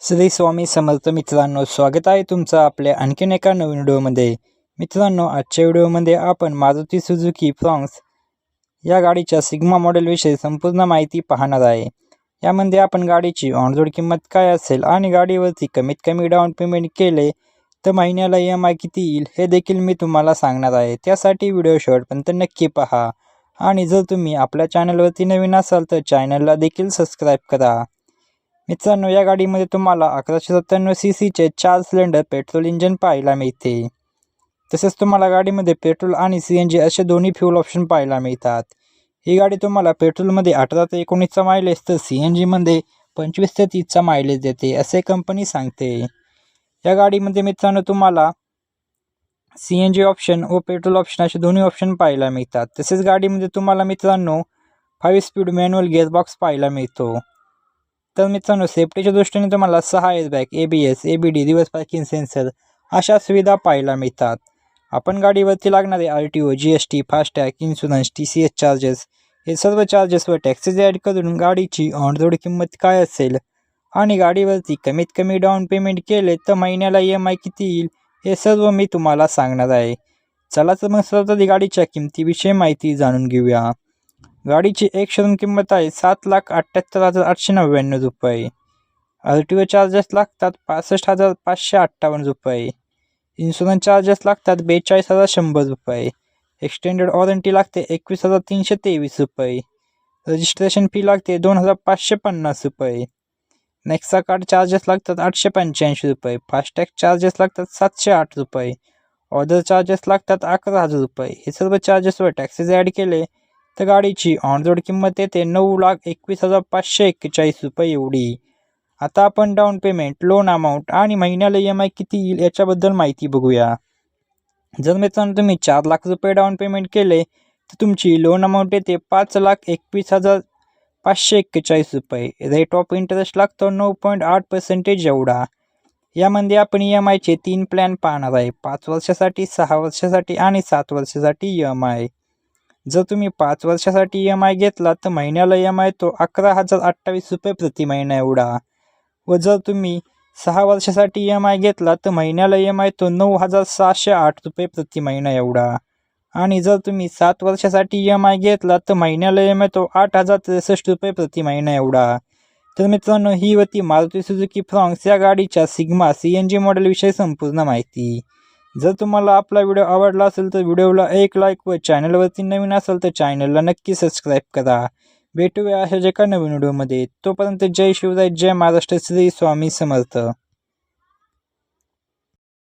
श्री स्वामी समर्थ मित्रांनो, स्वागत आहे तुमचं आपल्या आणखीन एका नवीन व्हिडिओमध्ये। मित्रांनो, आजच्या व्हिडिओमध्ये आपण मारुती सुझुकी फ्रॉन्क्स या गाडीच्या सिग्मा मॉडेलविषयी संपूर्ण माहिती पाहणार आहे। यामध्ये आपण गाडीची ऑन रोड किंमत काय असेल आणि गाडीवरती कमीत कमी डाऊन पेमेंट केले तर महिन्याला EMI किती येईल हे देखील मी तुम्हाला सांगणार आहे। त्यासाठी व्हिडिओ शेवटपर्यंत नक्की पहा आणि जर तुम्ही आपल्या चॅनलवरती नवीन असाल तर चॅनलला देखील सबस्क्राईब करा। मित्रांनो, या गाडीमध्ये तुम्हाला 1197 सीसीचे 4 सिलेंडर पेट्रोल इंजिन पाहायला मिळते। तसेच तुम्हाला गाडीमध्ये पेट्रोल आणि CNG असे दोन्ही फ्यूल ऑप्शन पाहायला मिळतात। ही गाडी तुम्हाला पेट्रोलमध्ये 18 ते 19चा मायलेज तर CNGमध्ये 25 ते 30चा मायलेज देते असे कंपनी सांगते। या गाडीमध्ये मित्रांनो तुम्हाला CNG ऑप्शन व पेट्रोल ऑप्शन असे दोन्ही ऑप्शन पाहायला मिळतात। तसेच गाडीमध्ये तुम्हाला मित्रांनो 5 स्पीड मॅन्युअल गिअरबॉक्स पाहायला मिळतो। तर मित्रांनो, सेफ्टीच्या दृष्टीने तुम्हाला 6 airbag, ABS, ABD, reverse parking sensor अशा सुविधा पाहायला मिळतात। आपण गाडीवरती लागणारे RTO, GST, FASTag, insurance, TCS charges हे सर्व चार्जेस व टॅक्सेस ॲड करून गाडीची ऑन रोड किंमत काय असेल आणि गाडीवरती कमीत कमी डाऊन पेमेंट केले तर महिन्याला EMI किती येईल हे सर्व मी तुम्हाला सांगणार आहे। चला तर मग सर्वप्रथम गाडीच्या किमतीविषयी माहिती जाणून घेऊया। गाडीची एक शोरूम किंमत आहे 7,78,899 रुपये। RTO चार्जेस लागतात 65,558 रुपये। इन्शुरन्स चार्जेस लागतात 42,100 रुपये। एक्सटेंडेड वॉरंटी लागते 21,323 रुपये। रजिस्ट्रेशन फी लागते 2,550 रुपये। नेक्सा कार्ड चार्जेस लागतात 885 रुपये। फास्टॅग चार्जेस लागतात 708 रुपये। ऑर्डर चार्जेस लागतात 11,000 रुपये। हे सर्व चार्जेस व टॅक्सेस ॲड केले तर गाडीची ऑन रोड किंमत येते 9,21,541 रुपये एवढी। आता आपण डाऊन पेमेंट, लोन अमाऊंट आणि महिन्याला EMI किती येईल याच्याबद्दल माहिती बघूया। जर मित्रांनो तुम्ही 4 लाख रुपये डाऊन पेमेंट केले तर तुमची लोन अमाऊंट येते 5,21,541 रुपये। रेट ऑफ इंटरेस्ट लागतो 9.8% एवढा। यामध्ये आपण EMIचे 3 प्लॅन पाहणार आहे, 5 वर्षासाठी, 6 वर्षासाठी आणि 7 वर्षासाठी EMI। जर तुम्ही 5 वर्षासाठी EMI घेतला तर महिन्याला EMI तो 11,028 रुपये प्रति महिना एवढा व जर तुम्ही 6 वर्षासाठी EMI घेतला तर महिन्याला EMI तो 9,608 रुपये प्रति महिना एवढा आणि जर तुम्ही 7 वर्षासाठी EMI घेतला तर महिन्याला EMI तो 8,063 रुपये प्रति महिना एवढा। तर मित्रांनो, ही होती मारुती सुझुकी फ्रॉन्क्स या गाडीच्या सिग्मा CNG मॉडेलविषयी संपूर्ण माहिती। जर तुम्हाला आपला व्हिडिओ आवडला असेल तर व्हिडिओला एक लाईक व चॅनलवरती नवीन असेल तर चॅनलला नक्की सबस्क्राईब करा। भेटूया अशाच एका नवीन व्हिडिओमध्ये। तोपर्यंत जय शिवराय, जय महाराष्ट्र, श्री स्वामी समर्थ।